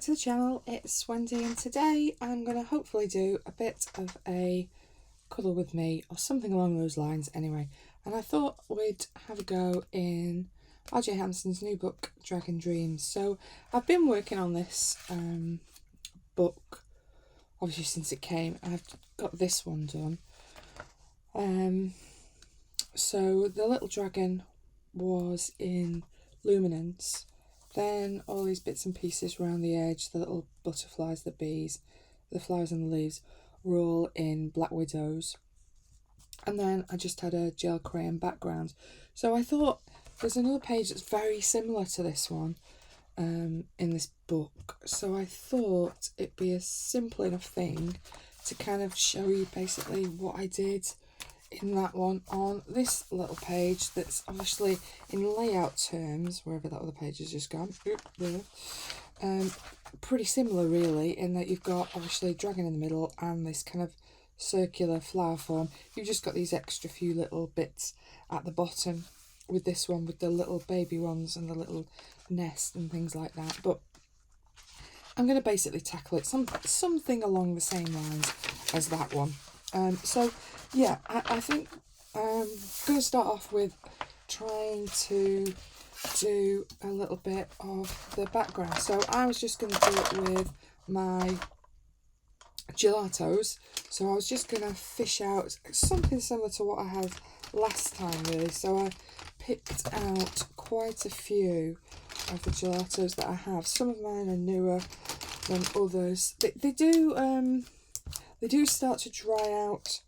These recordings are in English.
to the channel, it's Wendy, and today I'm going to hopefully do a bit of a colour with me or something along those lines anyway. And I thought we'd have a go in RJ Hampson's new book Dragon Dreams. So I've been working on this book obviously since it came, and I've got this one done. So the little dragon was in luminance. Then all these bits and pieces around the edge, the little butterflies, the bees, the flowers and the leaves, were all in Black Widows. And then I just had a gel crayon background. So I thought there's another page that's very similar to this one in this book. So I thought it'd be a simple enough thing to kind of show you basically what I did in that one on this little page that's obviously in layout terms, wherever that other page has just gone, pretty similar really, in that you've got obviously a dragon in the middle and this kind of circular flower form. You've just got these extra few little bits at the bottom with this one, with the little baby ones and the little nest and things like that. But I'm going to basically tackle it something along the same lines as that one. So yeah, I think I'm going to start off with trying to do a little bit of the background. So I was just going to do it with my gelatos. So I was just going to fish out something similar to what I had last time really. So I picked out quite a few of the gelatos that I have. Some of mine are newer than others. They do start to dry out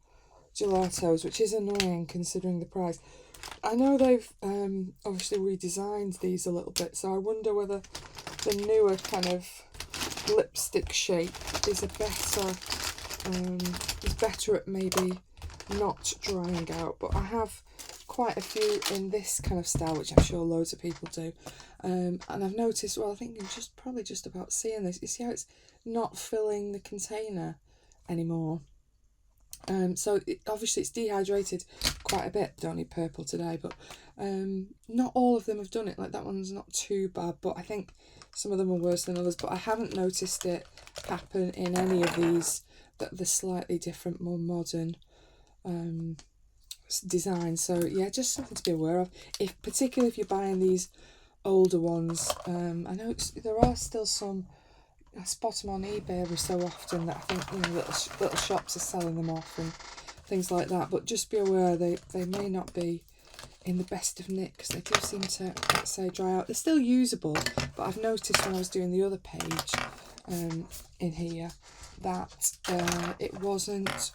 gelatos, which is annoying considering the price. I know they've obviously redesigned these a little bit, so I wonder whether the newer kind of lipstick shape is better at maybe not drying out. But I have quite a few in this kind of style, which I'm sure loads of people do. And I've noticed, well, I think you're probably just about seeing this. You see how it's not filling the container anymore. So obviously it's dehydrated quite a bit. Don't need purple today, but not all of them have done it. Like that one's not too bad, but I think some of them are worse than others. But I haven't noticed it happen in any of these, that the slightly different, more modern design. So yeah, just something to be aware of, particularly if you're buying these older ones. I know there are still some. I spot them on eBay every so often that I think little shops are selling them off and things like that. But just be aware they may not be in the best of nick, because they do seem to, let's say, dry out. They're still usable, but I've noticed when I was doing the other page in here that it wasn't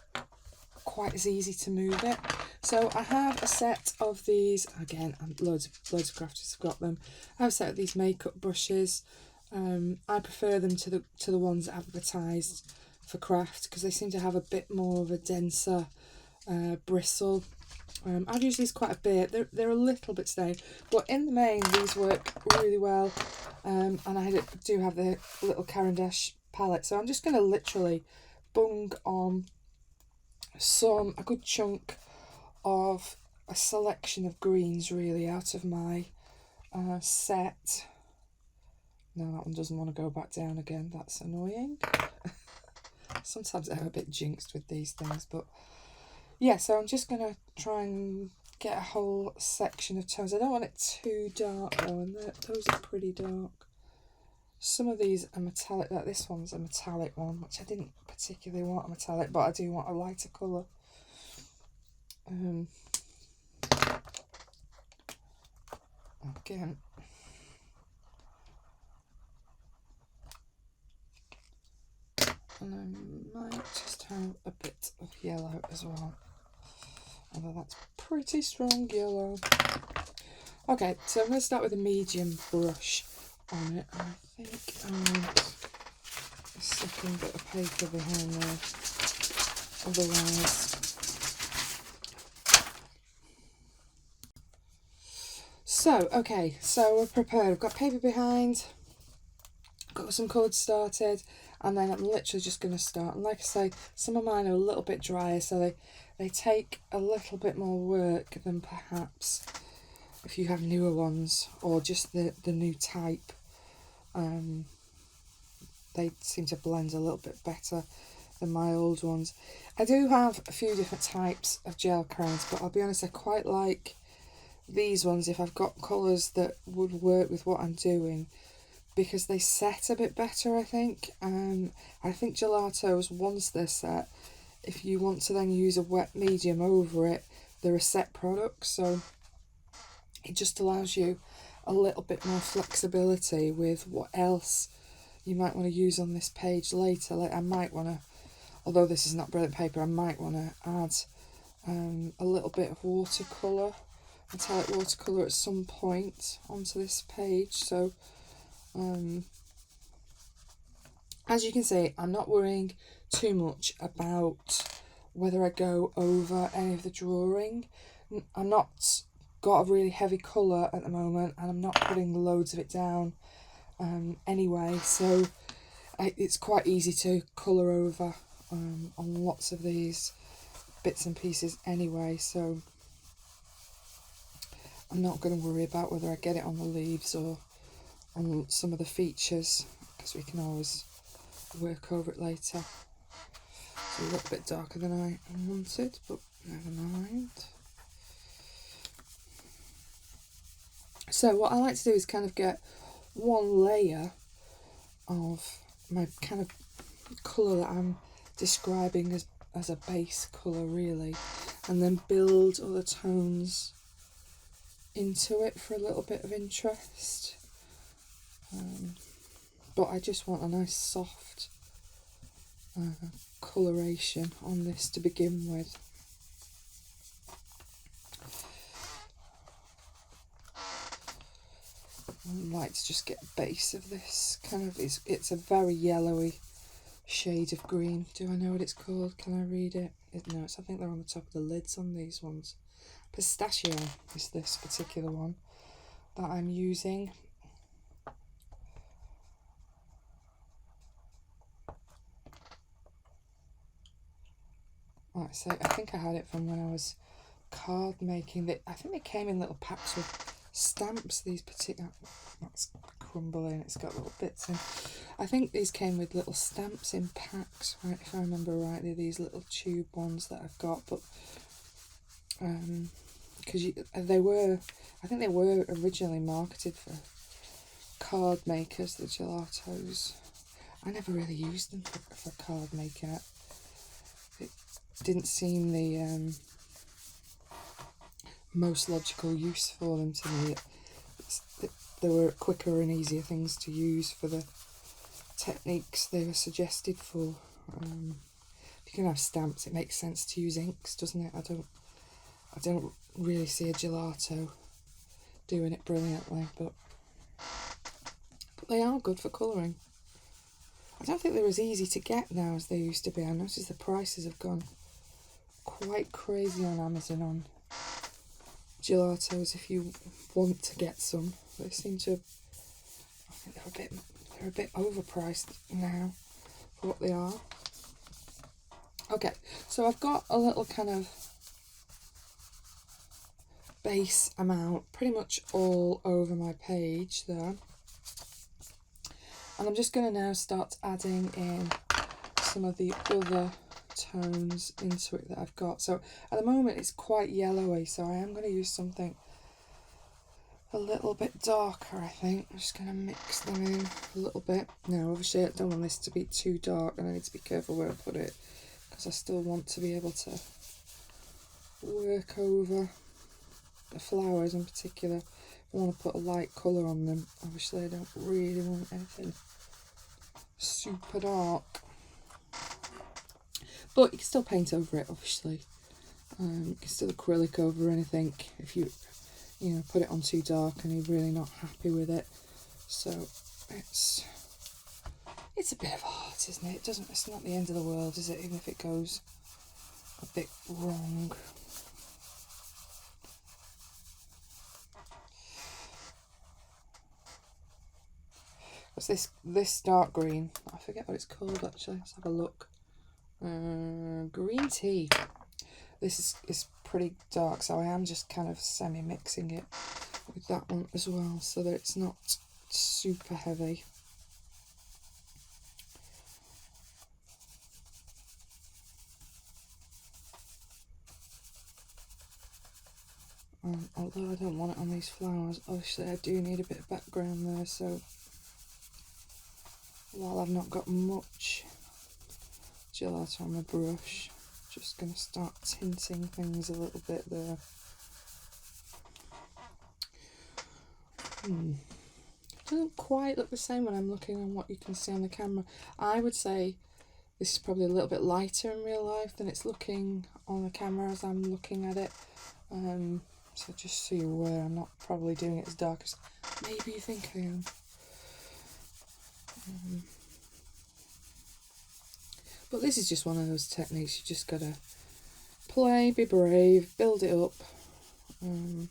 quite as easy to move it. So I have a set of these, again, loads of crafters have got them. I have a set of these makeup brushes. I prefer them to the ones advertised for craft, because they seem to have a bit more of a denser bristle. I've used these quite a bit. They're a little bit stained, but in the main these work really well. And I do have the little Caran d'Ache palette, so I'm just going to literally bung on a good chunk of a selection of greens really out of my set. No, that one doesn't want to go back down again. That's annoying. Sometimes I'm a bit jinxed with these things, but yeah, so I'm just going to try and get a whole section of tones. I don't want it too dark though, and those are pretty dark. Some of these are metallic, like this one's a metallic one, which I didn't particularly want a metallic, but I do want a lighter colour. Again, and I might just have a bit of yellow as well, although that's pretty strong yellow. Okay, so I'm going to start with a medium brush on it. I think I want a second bit of paper behind there, otherwise. So, okay, so we're prepared. I've got paper behind, got some colours started, and then I'm literally just going to start. And like I say, some of mine are a little bit drier, so they take a little bit more work than perhaps if you have newer ones, or just the new type they seem to blend a little bit better than my old ones. I do have a few different types of gel crayons, but I'll be honest, I quite like these ones if I've got colours that would work with what I'm doing, because they set a bit better, I think. I think gelatos, once they're set, if you want to then use a wet medium over it, they're a set product, so it just allows you a little bit more flexibility with what else you might want to use on this page later. Like I might want to, although this is not brilliant paper, I might want to add a little bit of watercolour, metallic watercolour at some point onto this page. So as you can see, I'm not worrying too much about whether I go over any of the drawing. I'm not got a really heavy colour at the moment, and I'm not putting loads of it down anyway, so it's quite easy to colour over on lots of these bits and pieces anyway, so I'm not going to worry about whether I get it on the leaves or on some of the features, because we can always work over it later. It's a little bit darker than I wanted, but never mind. So what I like to do is kind of get one layer of my kind of colour that I'm describing as a base colour really, and then build other tones into it for a little bit of interest. But I just want a nice soft coloration on this to begin with. I like to just get a base of this kind of, it's a very yellowy shade of green. Do I know what it's called? Can I read it? No, I think they're on the top of the lids on these ones. Pistachio is this particular one that I'm using. Like I say, I think I had it from when I was card making. I think they came in little packs with stamps, these particular, that's crumbling, it's got little bits in. I think these came with little stamps in packs, right, if I remember rightly, these little tube ones that I've got, but because they were, I think they were originally marketed for card makers, the gelatos. I never really used them for card making. It didn't seem the most logical use for them to me. They were quicker and easier things to use for the techniques they were suggested for. If you can have stamps, it makes sense to use inks, doesn't it? I don't really see a gelato doing it brilliantly, but they are good for colouring. I don't think they're as easy to get now as they used to be. I noticed the prices have gone quite crazy on Amazon on gelatos if you want to get some. They seem to, I think they're a bit overpriced now for what they are. Okay, so I've got a little kind of base amount pretty much all over my page there. And I'm just going to now start adding in some of the other tones into it that I've got. So at the moment it's quite yellowy, so I am going to use something a little bit darker, I think. I'm just going to mix them in a little bit. Now obviously I don't want this to be too dark, and I need to be careful where I put it, because I still want to be able to work over the flowers in particular. I want to put a light colour on them. Obviously I don't really want anything super dark, but you can still paint over it, obviously. You can still acrylic over anything if you know, put it on too dark and you're really not happy with it. So it's a bit of art, isn't it? It's not the end of the world, is it, even if it goes a bit wrong. What's this dark green? I forget what it's called actually. Let's have a look. Green tea. This is pretty dark, so I am just kind of semi-mixing it with that one as well, so that it's not super heavy. although I don't want it on these flowers, obviously I do need a bit of background there, so while I've not got much gelato on my brush, just going to start tinting things a little bit there. Doesn't quite look the same when I'm looking on what you can see on the camera. I would say this is probably a little bit lighter in real life than it's looking on the camera as I'm looking at it. So just so you're aware, I'm not probably doing it as dark as maybe you think I am. But this is just one of those techniques, you just gotta play, be brave, build it up. And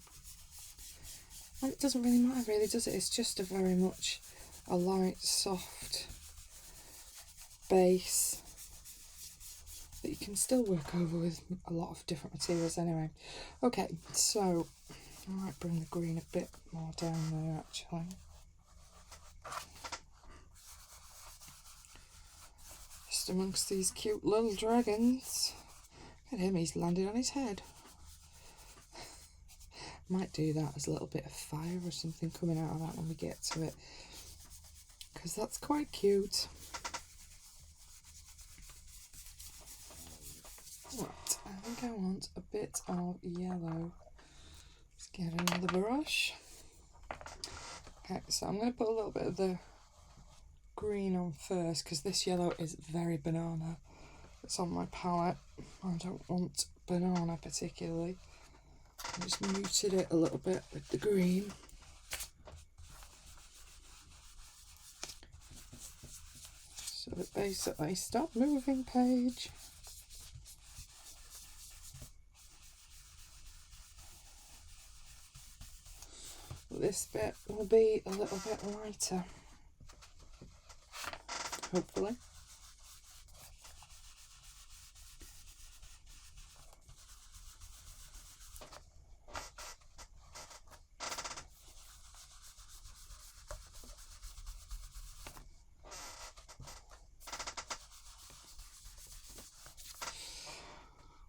it doesn't really matter really, does it? It's just a very much a light, soft base that you can still work over with a lot of different materials anyway. Okay, so I might bring the green a bit more down there actually. Just amongst these cute little dragons. Look at him, he's landed on his head. Might do that as a little bit of fire or something coming out of that when we get to it, because that's quite cute. Right, I think I want a bit of yellow. Let's get another brush. Okay, so I'm going to put a little bit of the green on first, because this yellow is very banana. It's on my palette. I don't want banana particularly. I just muted it a little bit with the green. So that basically, stop moving page. This bit will be a little bit lighter, hopefully.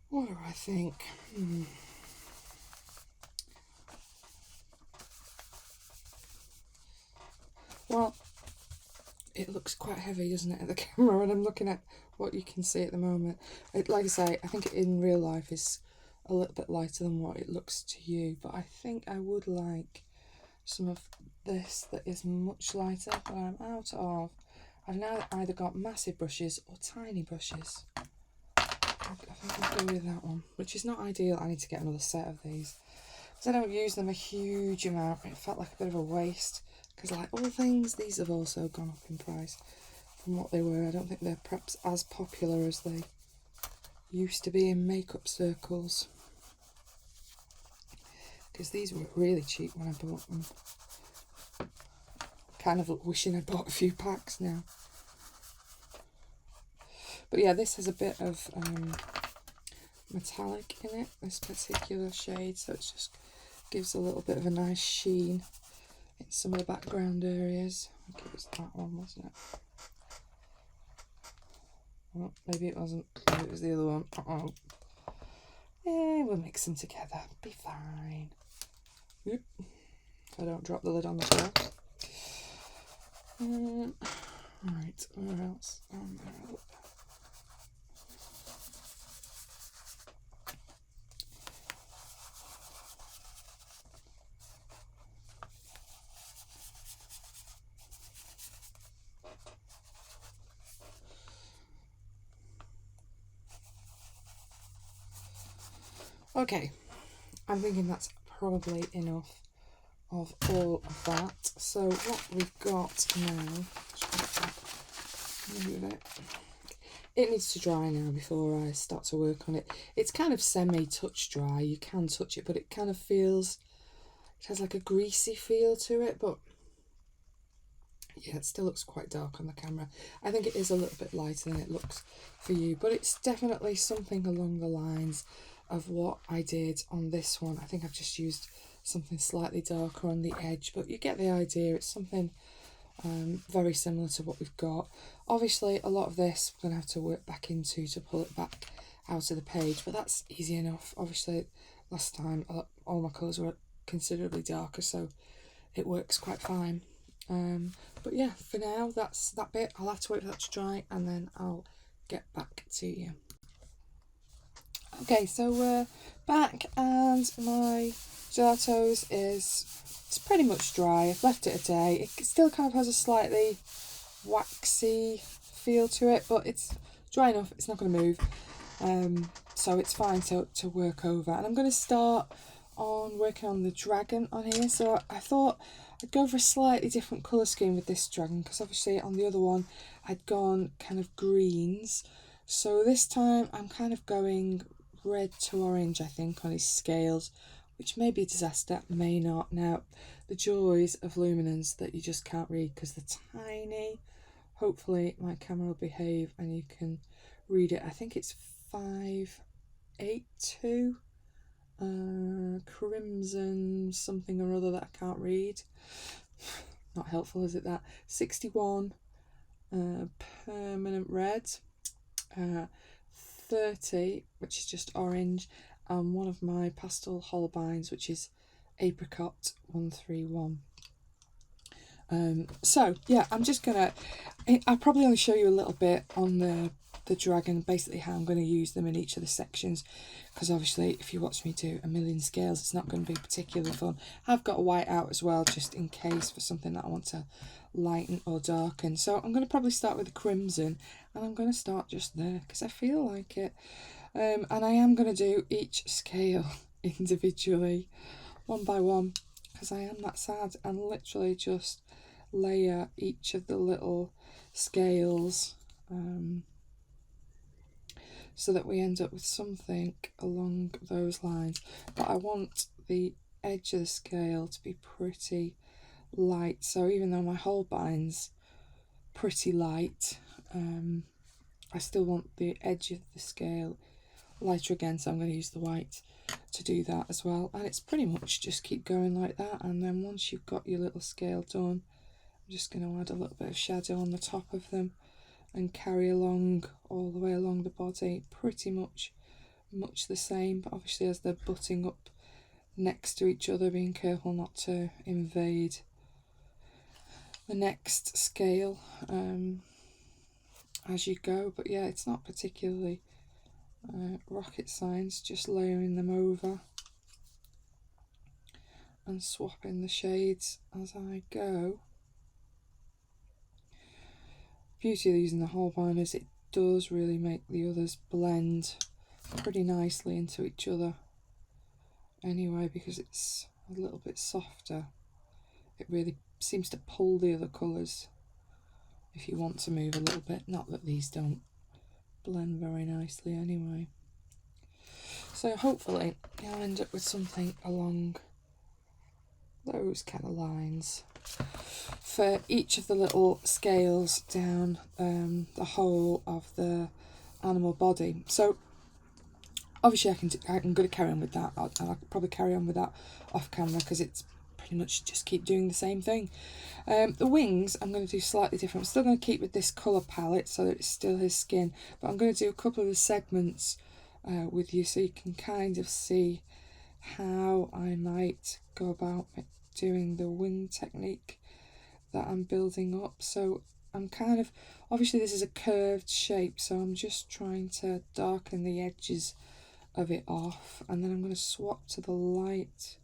What do I think? Well, it looks quite heavy, doesn't it, at the camera, and I'm looking at what you can see at the moment. Like I say, I think in real life is a little bit lighter than what it looks to you, but I think I would like some of this that is much lighter, but I'm out of. I've now either got massive brushes or tiny brushes. I think I'll go with that one, which is not ideal. I need to get another set of these, because I don't use them a huge amount. It felt like a bit of a waste, because like all things, these have also gone up in price from what they were. I don't think they're perhaps as popular as they used to be in makeup circles, because these were really cheap when I bought them. Kind of wishing I'd bought a few packs now. But yeah, this has a bit of metallic in it, this particular shade, so it just gives a little bit of a nice sheen in some of the background areas. I think it was that one, wasn't it? Oh, maybe it wasn't. Maybe it was the other one. Uh-oh. Yeah, we'll mix them together. Be fine. Oop. So I don't drop the lid on the floor. Right, where else? There. Okay, I'm thinking that's probably enough of all of that. So what we've got now, move it. It needs to dry now before I start to work on it. It's kind of semi-touch dry. You can touch it, but it kind of feels, it has like a greasy feel to it, but yeah, it still looks quite dark on the camera. I think it is a little bit lighter than it looks for you, but it's definitely something along the lines of what I did on this one. I think I've just used something slightly darker on the edge, but you get the idea. It's something very similar to what we've got. Obviously, a lot of this we're going to have to work back into to pull it back out of the page, but that's easy enough. Obviously, last time all my colours were considerably darker, so it works quite fine. But yeah, for now that's that bit. I'll have to wait for that to dry and then I'll get back to you. Okay, so we're back and my gelatos it's pretty much dry. I've left it a day. It still kind of has a slightly waxy feel to it, but it's dry enough, it's not going to move, so it's fine to work over. And I'm going to start on working on the dragon on here. So I thought I'd go for a slightly different colour scheme with this dragon, because obviously on the other one I'd gone kind of greens, so this time I'm kind of going red to orange, I think, on his scales, which may be a disaster, may not. Now, the joys of luminance that you just can't read because they're tiny. Hopefully my camera will behave and you can read it. I think it's 582, crimson something or other that I can't read. Not helpful, is it that? 61, permanent red, 30, which is just orange, and one of my pastel Holbeins, which is apricot 131. So yeah, I'm just gonna, I'll probably only show you a little bit on the dragon, basically how I'm going to use them in each of the sections, because obviously if you watch me do a million scales it's not going to be particularly fun. I've got a white out as well, just in case, for something that I want to lighten or darken. So I'm going to probably start with the crimson, and I'm going to start just there because I feel like it, and I am going to do each scale individually, one by one, because I am that sad, and literally just layer each of the little scales, so that we end up with something along those lines. But I want the edge of the scale to be pretty light, so even though my Holbein's pretty light, I still want the edge of the scale lighter again, so I'm going to use the white to do that as well. And it's pretty much just keep going like that, and then once you've got your little scale done, I'm just going to add a little bit of shadow on the top of them and carry along all the way along the body, pretty much the same, but obviously as they're butting up next to each other, being careful not to invade the next scale as you go. But yeah, it's not particularly rocket science, just layering them over and swapping the shades as I go. Beauty of using the Holbein is it does really make the others blend pretty nicely into each other anyway, because it's a little bit softer. It really seems to pull the other colours if you want to move a little bit. Not that these don't blend very nicely anyway. So hopefully I'll end up with something along those kind of lines for each of the little scales down the whole of the animal body. So obviously I'm going to carry on with that, and I'll probably carry on with that off camera because it's pretty much just keep doing the same thing. The wings I'm going to do slightly different. I'm still going to keep with this colour palette so that it's still his skin, but I'm going to do a couple of the segments with you so you can kind of see how I might go about doing the wing technique that I'm building up. So I'm kind of, obviously this is a curved shape, so I'm just trying to darken the edges of it off, and then I'm going to swap to the light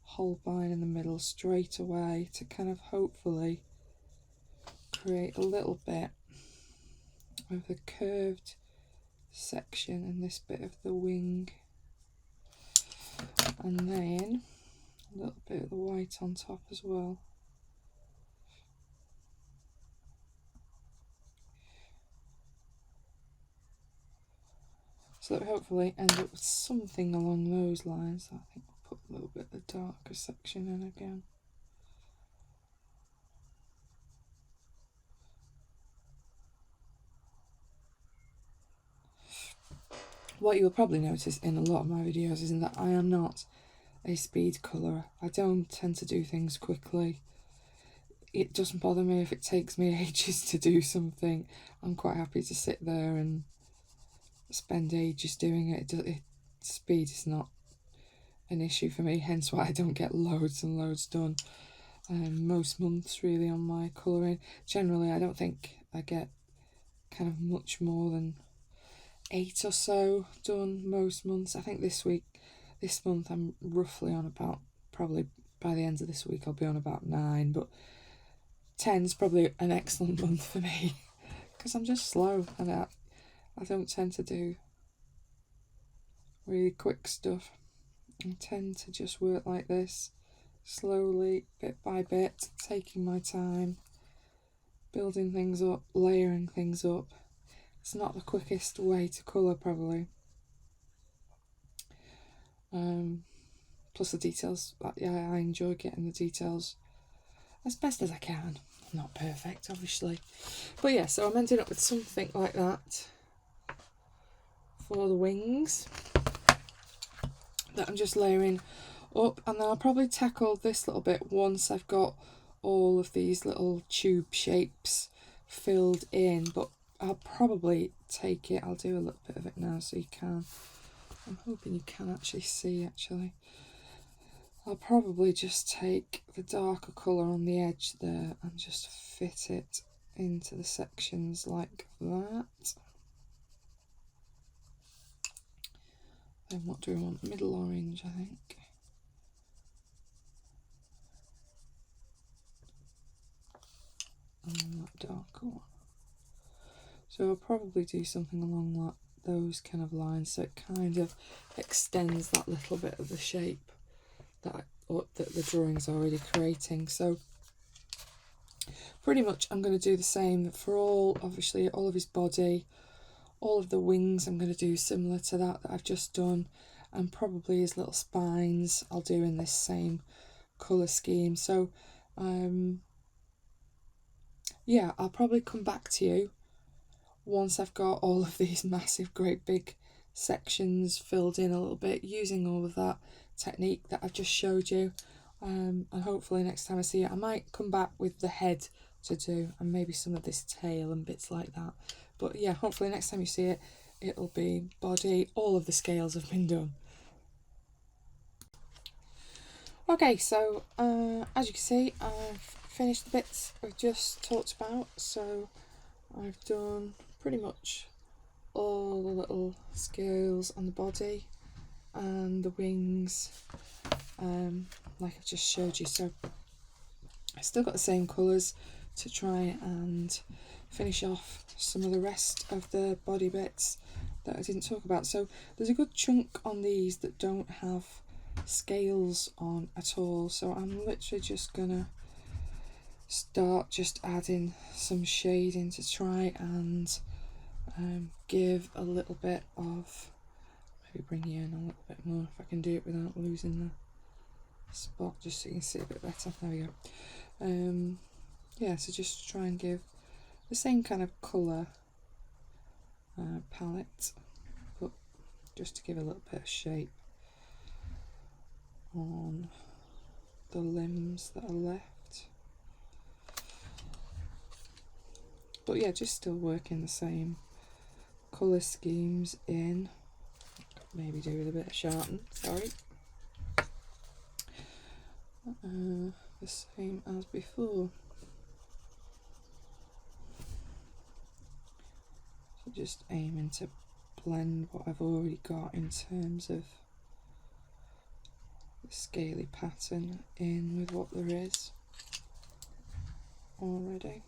Holbein in the middle straight away to kind of hopefully create a little bit of the curved section in this bit of the wing, and then a little bit of the white on top as well. So that we hopefully end up with something along those lines. I think we'll put a little bit of the darker section in again. What you'll probably notice in a lot of my videos is that I am not a speed colourer. I don't tend to do things quickly. It doesn't bother me if it takes me ages to do something. I'm quite happy to sit there and spend ages doing it. Speed is not an issue for me, hence why I don't get loads and loads done most months really on my colouring. Generally I don't think I get kind of much more than 8 or so done most months. I think this month I'm roughly on about, probably by the end of this week I'll be on about 9, but 10's probably an excellent month for me because I'm just slow and I don't tend to do really quick stuff. I tend to just work like this, slowly, bit by bit, taking my time, building things up, layering things up. It's not the quickest way to colour probably. Plus the details, yeah, I enjoy getting the details as best as I can. I'm not perfect, obviously. But yeah, so I'm ending up with something like that for the wings that I'm just layering up, and then I'll probably tackle this little bit once I've got all of these little tube shapes filled in, but I'll probably take it, I'll do a little bit of it now so you can, I'm hoping you can actually see actually. I'll probably just take the darker colour on the edge there and just fit it into the sections like that. Then what do we want? Middle orange, I think. And that darker one. So I'll probably do something along those kind of lines, so it kind of extends that little bit of the shape that the drawing's already creating. So pretty much I'm going to do the same for obviously all of his body, all of the wings I'm going to do similar to that I've just done, and probably his little spines I'll do in this same colour scheme. So yeah, I'll probably come back to you once I've got all of these massive great big sections filled in a little bit using all of that technique that I've just showed you, and hopefully next time I see it I might come back with the head to do and maybe some of this tail and bits like that. But yeah, hopefully next time you see it it'll be body, all of the scales have been done. Okay, so as you can see I've finished the bits we've just talked about, so I've done pretty much all the little scales on the body and the wings, like I've just showed you. So I've still got the same colours to try and finish off some of the rest of the body bits that I didn't talk about. So there's a good chunk on these that don't have scales on at all, so I'm literally just gonna start just adding some shading to try and give a little bit of, maybe bring you in a little bit more if I can do it without losing the spot, just so you can see a bit better. There we go. Yeah, so just try and give the same kind of colour palette, but just to give a little bit of shape on the limbs that are left. But yeah, just still working the same colour schemes in. Maybe do with a bit of sharpen, sorry. The same as before. So just aiming to blend what I've already got in terms of the scaly pattern in with what there is already.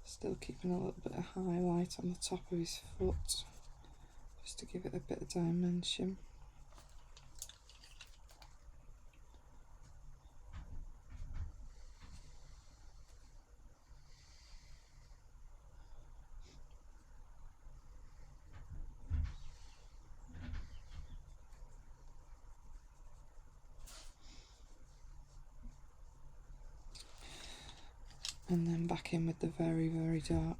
Still keeping a little bit of highlight on the top of his foot, just to give it a bit of dimension. And then back in with the very, very dark.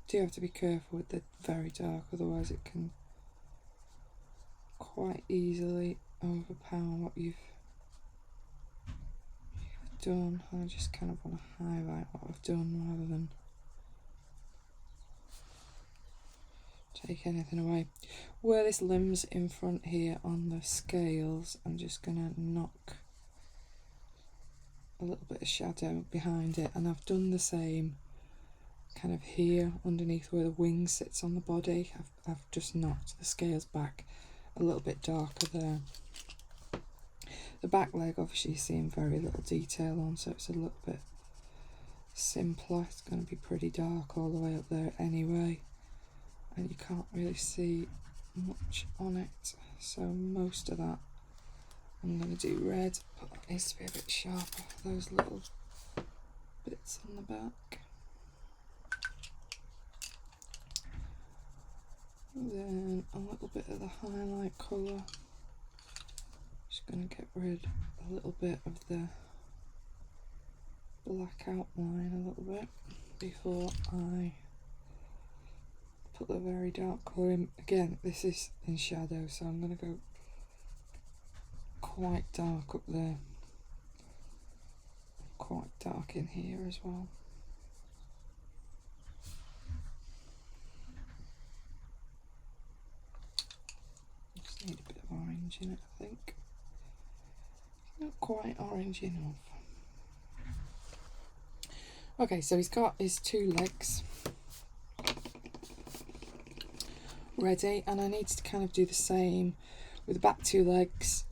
Do have to be careful with the very dark, otherwise it can quite easily overpower what you've done. I just kind of want to highlight what I've done rather than take anything away. Where this limb's in front here on the scales, I'm just going to knock a little bit of shadow behind it, and I've done the same kind of here underneath where the wing sits on the body. I've just knocked the scales back a little bit darker there. The back leg, obviously you're seeing very little detail on, so it's a little bit simpler. It's going to be pretty dark all the way up there anyway, and you can't really see much on it, so most of that I'm going to do red, but that needs to be a bit sharper, those little bits on the back. Then a little bit of the highlight colour. Just going to get rid a little bit of the black outline a little bit before I put the very dark colour in. Again, this is in shadow, so I'm going to go quite dark up there, quite dark in here as well. Just need a bit of orange in it, I think. Not quite orange enough. Okay, so he's got his two legs ready, and I need to kind of do the same with the back two legs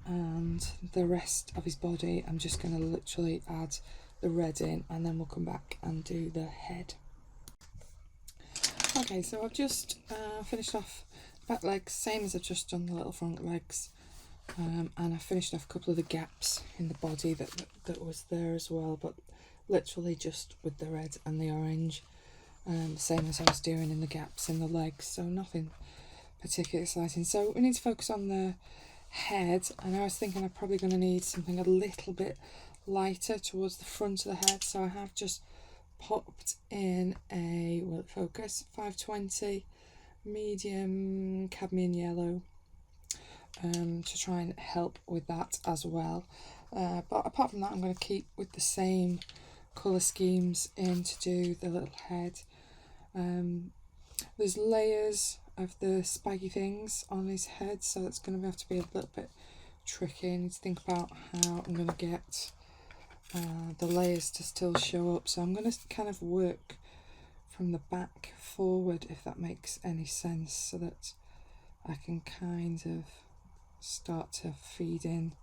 and the rest of his body. I'm just going to literally add the red in, and then we'll come back and do the head. Okay, so I've just finished off back legs, same as I've just done the little front legs, and I finished off a couple of the gaps in the body that was there as well, but literally just with the red and the orange, same as I was doing in the gaps in the legs, so nothing particularly exciting. So we need to focus on the head, and I was thinking I'm probably going to need something a little bit lighter towards the front of the head, so I have just popped in a, will it focus, 520 medium cadmium yellow to try and help with that as well, but apart from that I'm going to keep with the same colour schemes in to do the little head. There's layers of the spiky things on his head, so it's going to have to be a little bit tricky. I need to think about how I'm going to get the layers to still show up, so I'm going to kind of work from the back forward, if that makes any sense, so that I can kind of start to feed in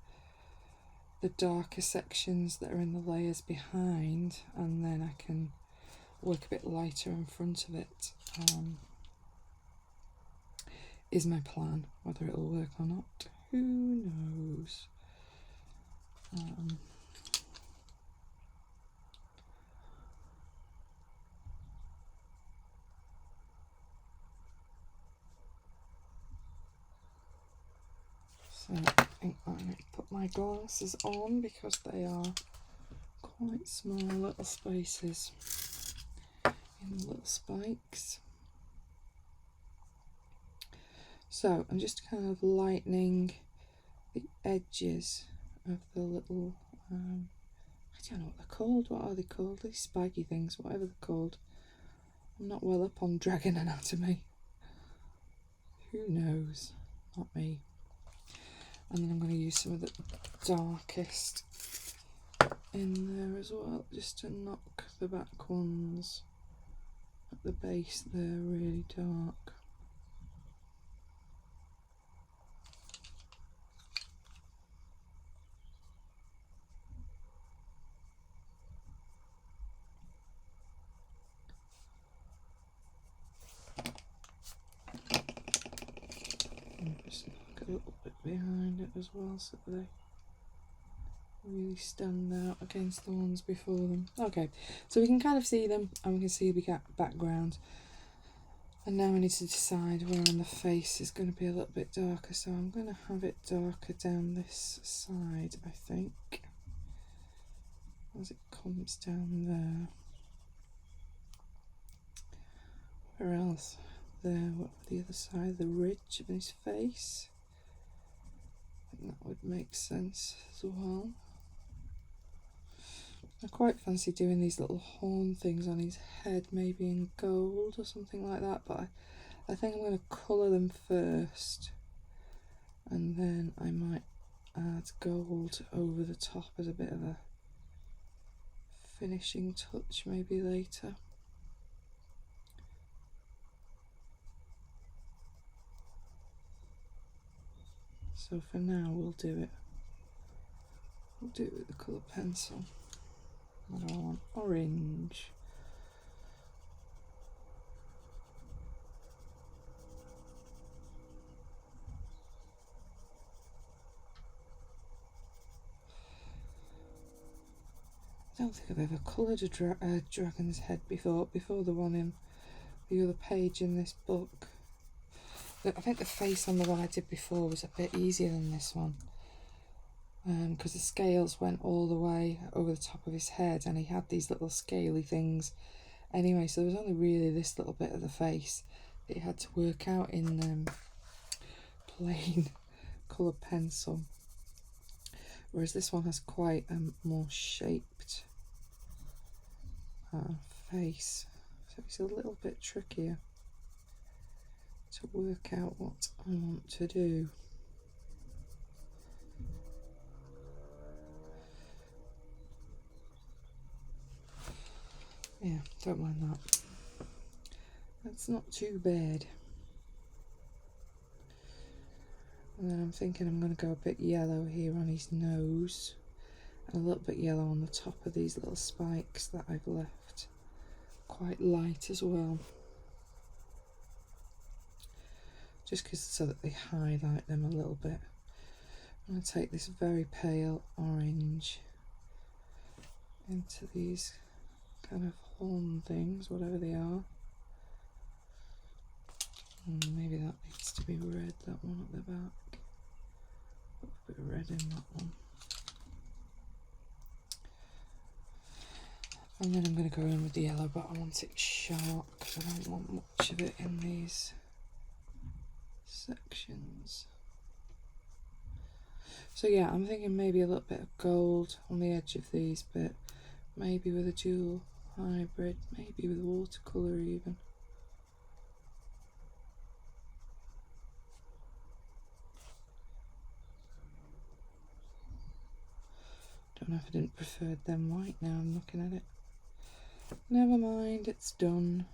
the darker sections that are in the layers behind, and then I can work a bit lighter in front of it, is my plan. Whether it'll work or not, who knows. So I think I'm going to put my glasses on because they are quite small little spaces in the little spikes. So I'm just kind of lightening the edges of the little, I don't know what they're called. What are they called? These spiky things, whatever they're called. I'm not well up on dragon anatomy. Who knows? Not me. And then I'm going to use some of the darkest in there as well, just to knock the back ones at the base there really dark. And just knock a little bit behind it as well, so they really stand out against the ones before them. Okay, so we can kind of see them, and we can see the background. And now I need to decide where on the face is going to be a little bit darker, so I'm going to have it darker down this side, I think, as it comes down there. Where else? There, what, the other side, the ridge of his face. I think that would make sense as well. I quite fancy doing these little horn things on his head, maybe in gold or something like that, but I think I'm going to colour them first, and then I might add gold over the top as a bit of a finishing touch maybe later. So for now we'll do it with the colour pencil. What do I want? Orange. I don't think I've ever coloured a dragon's head before the one in the other page in this book. I think the face on the one I did before was a bit easier than this one, because the scales went all the way over the top of his head and he had these little scaly things anyway, so there was only really this little bit of the face that you had to work out in plain coloured pencil, whereas this one has quite a more shaped face, so it's a little bit trickier to work out what I want to do. Yeah, don't mind that. That's not too bad. And then I'm thinking I'm going to go a bit yellow here on his nose, and a little bit yellow on the top of these little spikes that I've left quite light as well, just so that they highlight them a little bit. I'm going to take this very pale orange into these kind of horn things, whatever they are. Maybe that needs to be red, that one at the back. Put a bit of red in that one. And then I'm going to go in with the yellow, but I want it sharp because I don't want much of it in these sections. So yeah, I'm thinking maybe a little bit of gold on the edge of these, but maybe with a dual hybrid, maybe with watercolour even. Don't know if I didn't prefer them white now I'm looking at it. Never mind, it's done.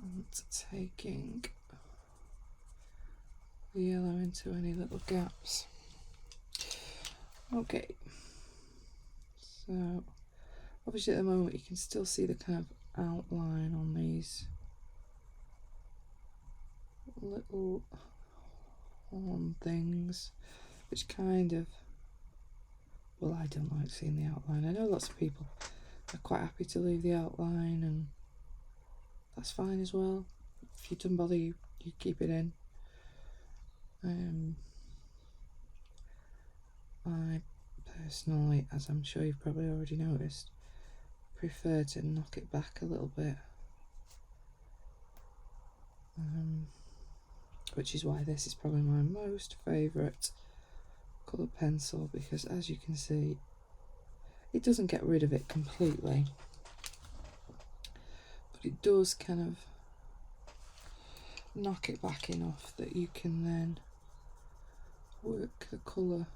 And taking the yellow into any little gaps. Okay, so obviously at the moment you can still see the kind of outline on these little horn things, which kind of, well, I don't like seeing the outline. I know lots of people are quite happy to leave the outline, and that's fine as well. If you don't bother, you keep it in. I personally, as I'm sure you've probably already noticed, prefer to knock it back a little bit, which is why this is probably my most favourite colour pencil, because as you can see, it doesn't get rid of it completely, but it does kind of knock it back enough that you can then work the colour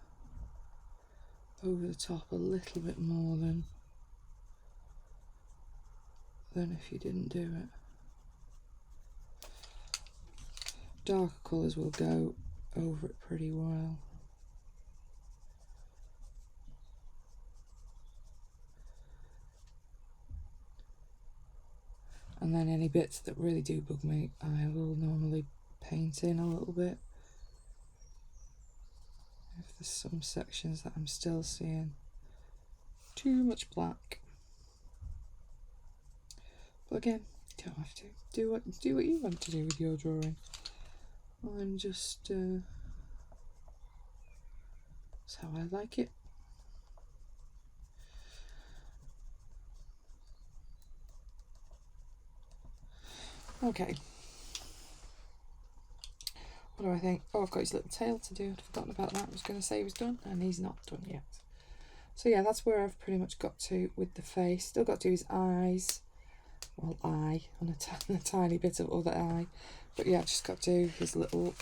over the top a little bit more than if you didn't do it. Darker colours will go over it pretty well. And then any bits that really do bug me, I will normally paint in a little bit. If there's some sections that I'm still seeing too much black. But again, you don't have to. Do what you want to do with your drawing. I'm just that's how I like it. Okay. What do I think? Oh, I've got his little tail to do. I'd forgotten about that. I was going to say he was done, and he's not done yet. So yeah, that's where I've pretty much got to with the face. Still got to do his eyes. Well, eye, and a tiny bit of other eye. But yeah, I've just got to do his little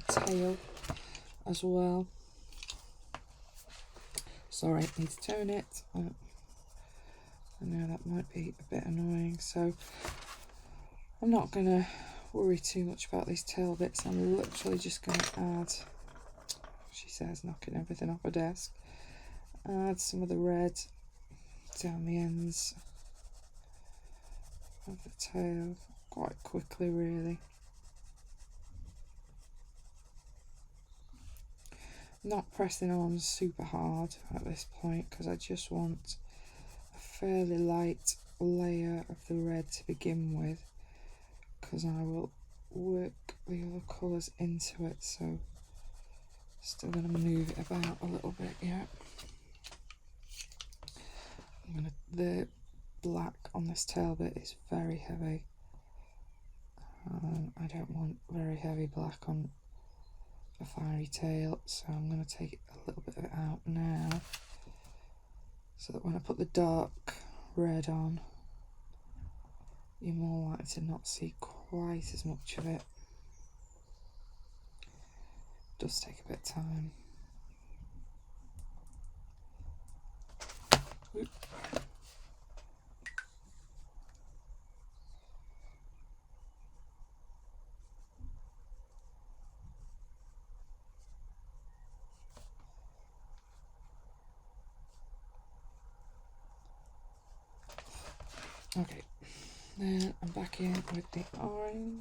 tail as well. Sorry, I need to tone it. I know that might be a bit annoying, so I'm not going to worry too much about these tail bits. I'm literally just going to add, she says, knocking everything off her desk, add some of the red down the ends of the tail quite quickly, really. Not pressing on super hard at this point because I just want a fairly light layer of the red to begin with, because I will work the other colours into it. So still going to move it about a little bit. Yeah, the black on this tail bit is very heavy. I don't want very heavy black on a fiery tail, so I'm going to take a little bit of it out now, so that when I put the dark red on, you're more likely to not see quite as much of it. It does take a bit of time. Oop. Okay, then I'm back in with the orange.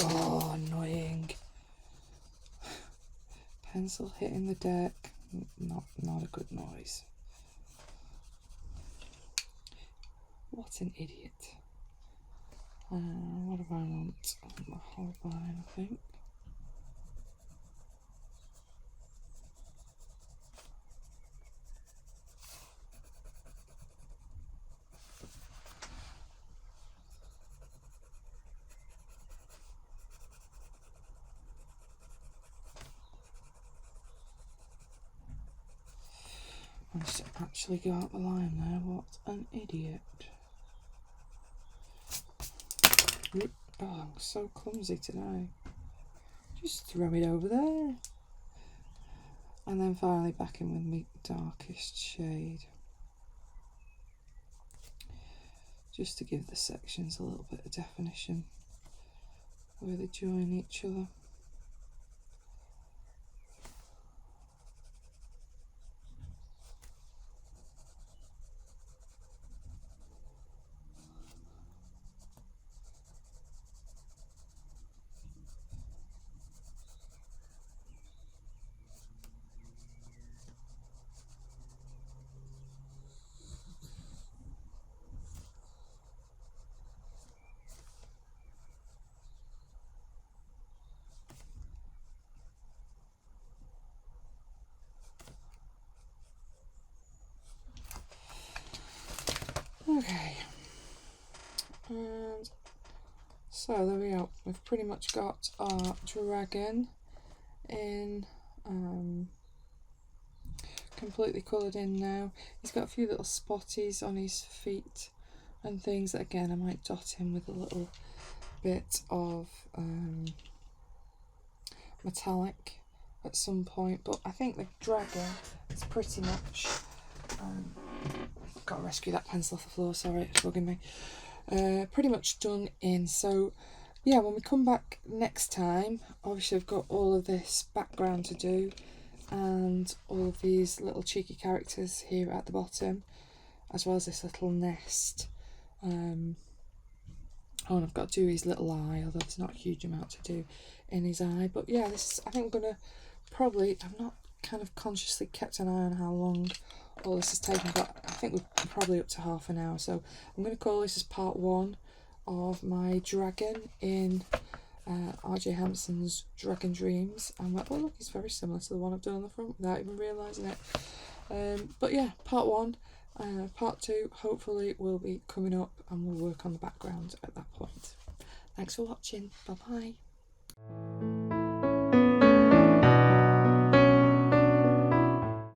Oh, annoying. Pencil hitting the deck, not a good noise. What an idiot. What do I want? I want the whole line, I think. I should actually go out the line there. What an idiot. Oh, I'm so clumsy today. Just throw it over there. And then finally back in with my darkest shade. Just to give the sections a little bit of definition where they join each other. Okay, and so there we go. We've pretty much got our dragon in, completely coloured in now. He's got a few little spotties on his feet and things that, again, I might dot him with a little bit of metallic at some point, but I think the dragon is pretty much gotta rescue that pencil off the floor, sorry, it's bugging me. Pretty much done in. So yeah, when we come back next time, obviously I've got all of this background to do and all of these little cheeky characters here at the bottom, as well as this little nest. Oh, and I've got to do his little eye, although there's not a huge amount to do in his eye. But yeah, this is, I think I'm gonna probably, I'm not kind of consciously kept an eye on how long all this is taking, but I think we're probably up to half an hour. So I'm going to call this as part 1 of my dragon in RJ Hampson's Dragon Dreams. And oh look, it's very similar to the one I've done on the front without even realising it. But yeah, part 1. Part 2 hopefully will be coming up, and we'll work on the background at that point. Thanks for watching. Bye bye.